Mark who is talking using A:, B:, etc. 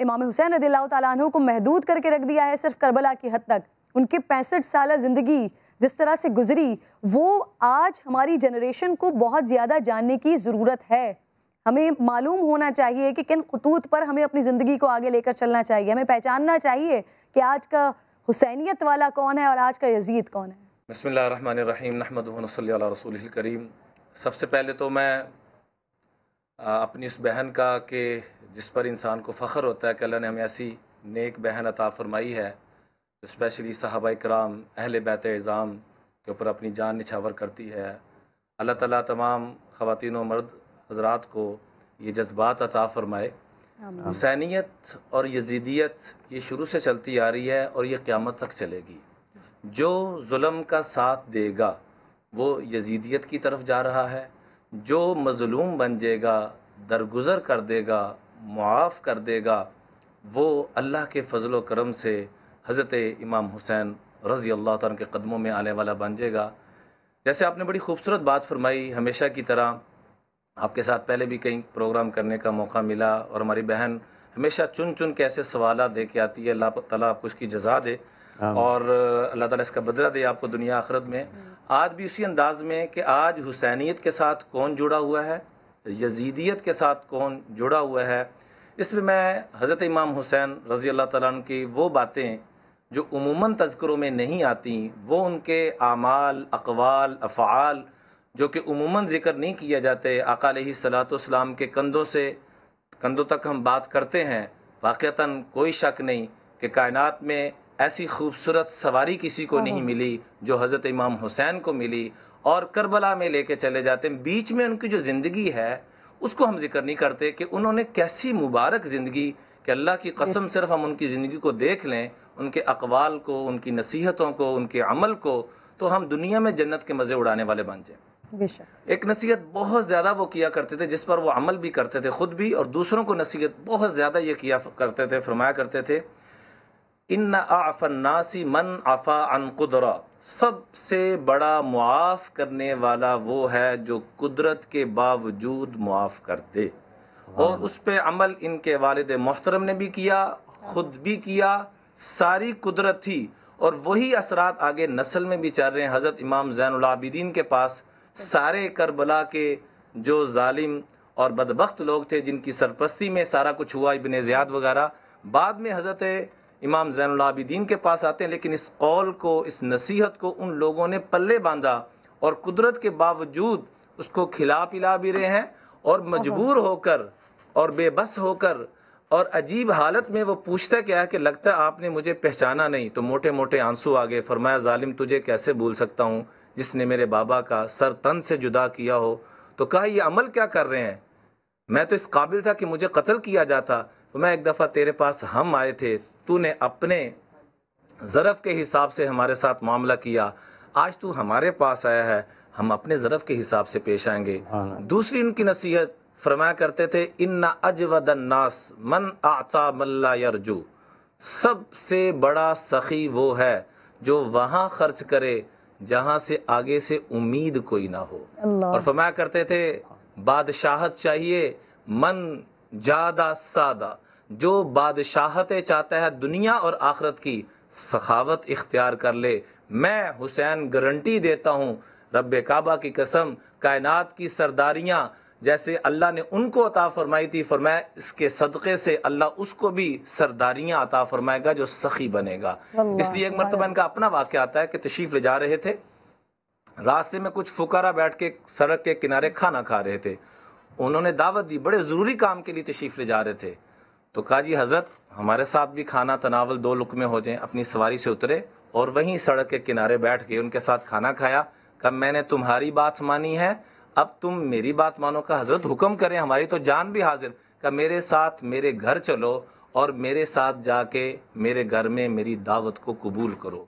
A: امام حسین رضی اللہ تعالیٰ عنہ کو محدود کر کے رکھ دیا ہے صرف کربلا کی حد تک. ان کے 65 سالہ زندگی جس طرح سے گزری وہ آج ہماری جنریشن کو بہت زیادہ جاننے کی ضرورت ہے. ہمیں معلوم ہونا چاہیے کہ کن خطوط پر ہمیں اپنی زندگی کو آگے لے کر چلنا چاہیے. ہمیں پہچاننا چاہیے کہ آج کا حسینیت والا کون ہے اور آج کا یزید کون ہے.
B: بسم اللہ الرحمن الرحیم نحمدہ و نصلی علی رسولہ الکریم. سب سے پہلے تو میں اپنی اس بہن کا کہ جس پر انسان کو فخر ہوتا ہے کہ اللہ نے ہمیں ایسی نیک بہن عطا فرمائی ہے اسپیشلی صحابہ کرام اہل بیت اعظام کے اوپر اپنی جان نچھاور کرتی ہے. اللہ تعالیٰ تمام خواتین و مرد حضرات کو یہ جذبات عطا فرمائے. حسینیت اور یزیدیت یہ شروع سے چلتی آ رہی ہے اور یہ قیامت تک چلے گی. جو ظلم کا ساتھ دے گا وہ یزیدیت کی طرف جا رہا ہے. جو مظلوم بن جائے گا درگزر کر دے گا معاف کر دے گا وہ اللہ کے فضل و کرم سے حضرت امام حسین رضی اللہ تعالیٰ کے قدموں میں آنے والا بن جائے گا. جیسے آپ نے بڑی خوبصورت بات فرمائی, ہمیشہ کی طرح آپ کے ساتھ پہلے بھی کئی پروگرام کرنے کا موقع ملا اور ہماری بہن ہمیشہ چن چن کے ایسے سوالات دے کے آتی ہے. اللہ تعالیٰ آپ کو اس کی جزا دے اور اللہ تعالیٰ اس کا بدلہ دے آپ کو دنیا آخرت میں. آج بھی اسی انداز میں کہ آج حسینیت کے ساتھ کون جڑا ہوا ہے, یزیدیت کے ساتھ کون جڑا ہوا ہے, اس میں حضرت امام حسین رضی اللہ تعالیٰ عنہ کی وہ باتیں جو عموماً تذکروں میں نہیں آتی, وہ ان کے اعمال اقوال افعال جو کہ عموماً ذکر نہیں کیا جاتے, آقا علیہ الصلوۃ والسلام کے کندھوں تک ہم بات کرتے ہیں. واقعتاً کوئی شک نہیں کہ کائنات میں ایسی خوبصورت سواری کسی کو نہیں ملی جو حضرت امام حسین کو ملی, اور کربلا میں لے کے چلے جاتے ہیں. بیچ میں ان کی جو زندگی ہے اس کو ہم ذکر نہیں کرتے کہ انہوں نے کیسی مبارک زندگی, کہ اللہ کی قسم صرف ہم ان کی زندگی کو دیکھ لیں, ان کے اقوال کو, ان کی نصیحتوں کو, ان کے عمل کو, تو ہم دنیا میں جنت کے مزے اڑانے والے بن جائیں. ایک نصیحت بہت زیادہ وہ کیا کرتے تھے جس پر وہ عمل بھی کرتے تھے خود بھی, اور دوسروں کو نصیحت بہت زیادہ یہ کیا کرتے تھے, فرمایا کرتے تھے ان اعفى الناس من عفا عن قدرہ, سب سے بڑا معاف کرنے والا وہ ہے جو قدرت کے باوجود معاف کر دے. اور اس پہ عمل ان کے والد محترم نے بھی کیا, خود بھی کیا, ساری قدرت تھی, اور وہی اثرات آگے نسل میں بھی چل رہے ہیں. حضرت امام زین العابدین کے پاس سارے کربلا کے جو ظالم اور بدبخت لوگ تھے جن کی سرپرستی میں سارا کچھ ہوا, ابن زیاد وغیرہ, بعد میں حضرت امام زین العابدین کے پاس آتے ہیں, لیکن اس قول کو, اس نصیحت کو ان لوگوں نے پلے باندھا اور قدرت کے باوجود اس کو کھلا پلا بھی رہے ہیں, اور مجبور ہو کر اور بے بس ہو کر اور عجیب حالت میں وہ پوچھتا کیا ہے کہ لگتا ہے آپ نے مجھے پہچانا نہیں, تو موٹے موٹے آنسو آ گئے. فرمایا ظالم تجھے کیسے بھول سکتا ہوں جس نے میرے بابا کا سر تن سے جدا کیا ہو. تو کہا یہ عمل کیا کر رہے ہیں, میں تو اس قابل تھا کہ مجھے قتل کیا جاتا. تو میں ایک دفعہ تیرے پاس ہم آئے تھے, تو نے اپنے ظرف کے حساب سے ہمارے ساتھ معاملہ کیا, آج تو ہمارے پاس آیا ہے, ہم اپنے ظرف کے حساب سے پیش آئیں گے. دوسری ان کی نصیحت فرمایا کرتے تھے ان اجود الناس من اعطى من لا يرجو, سب سے بڑا سخی وہ ہے جو وہاں خرچ کرے جہاں سے آگے سے امید کوئی نہ ہو. اور فرمایا کرتے تھے بادشاہت چاہیے من جادہ سادہ, جو بادشاہتیں چاہتا ہے دنیا اور آخرت کی, سخاوت اختیار کر لے. میں حسین گارنٹی دیتا ہوں رب کعبہ کی قسم, کائنات کی سرداریاں جیسے اللہ نے ان کو عطا فرمائی تھی, فرمایا اس کے صدقے سے اللہ اس کو بھی سرداریاں عطا فرمائے گا جو سخی بنے گا. اس لیے ایک مرتبہ ان کا اپنا واقعہ آتا ہے کہ تشریف لے جا رہے تھے, راستے میں کچھ فقراء بیٹھ کے سڑک کے کنارے کھانا کھا رہے تھے. انہوں نے دعوت دی, بڑے ضروری کام کے لیے تشریف لے جا رہے تھے. تو کہا جی حضرت ہمارے ساتھ بھی کھانا تناول 2 لقمے ہو جائیں. اپنی سواری سے اترے اور وہیں سڑک کے کنارے بیٹھ کے ان کے ساتھ کھانا کھایا. کہا میں نے تمہاری بات مانی ہے, اب تم میری بات مانو. کا حضرت حکم کریں, ہماری تو جان بھی حاضر. کہ میرے ساتھ میرے گھر چلو اور میرے ساتھ جا کے میرے گھر میں میری دعوت کو قبول کرو.